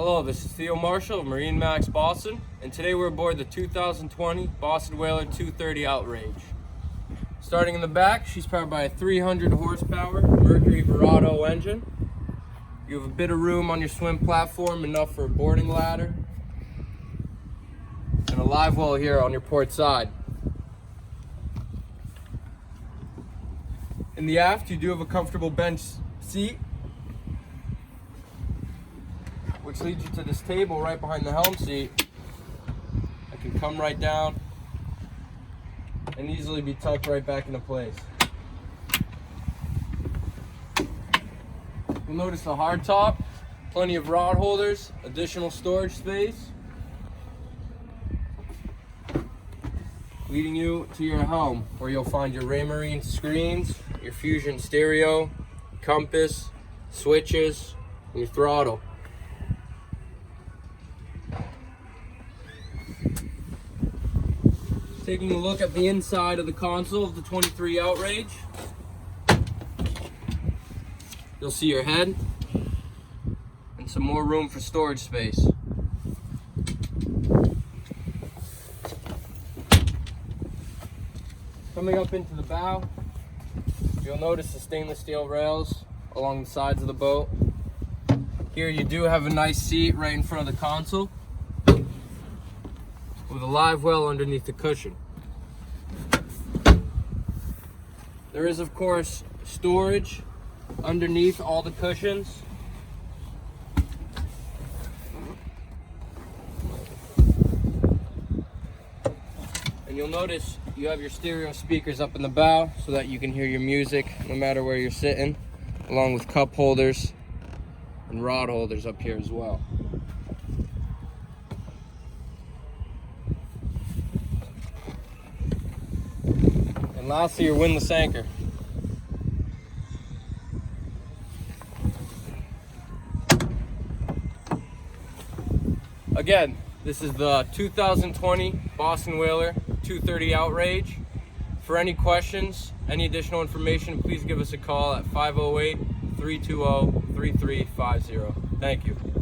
Hello, this is Theo Marshall of MarineMax Boston, and today we're aboard the 2020 Boston Whaler 230 Outrage. Starting in the back, she's powered by a 300 horsepower Mercury Verado engine. You have a bit of room on your swim platform, enough for a boarding ladder, and a live well here on your port side. In the aft, you do have a comfortable bench seat, which leads you to this table right behind the helm seat. It can come right down and easily be tucked right back into place. You'll notice the hardtop, plenty of rod holders, additional storage space, leading you to your helm, where you'll find your Raymarine screens, your Fusion stereo, compass, switches, and your throttle. Taking a look at the inside of the console of the 23 Outrage, you'll see your head and some more room for storage space. Coming up into the bow, you'll notice the stainless steel rails along the sides of the boat. Here you do have a nice seat right in front of the console, with a live well underneath the cushion. There is, of course, storage underneath all the cushions. And you'll notice you have your stereo speakers up in the bow so that you can hear your music no matter where you're sitting, along with cup holders and rod holders up here as well. And lastly, your windlass anchor. Again, this is the 2020 Boston Whaler 230 Outrage. For any questions, any additional information, please give us a call at 508-320-3350. Thank you.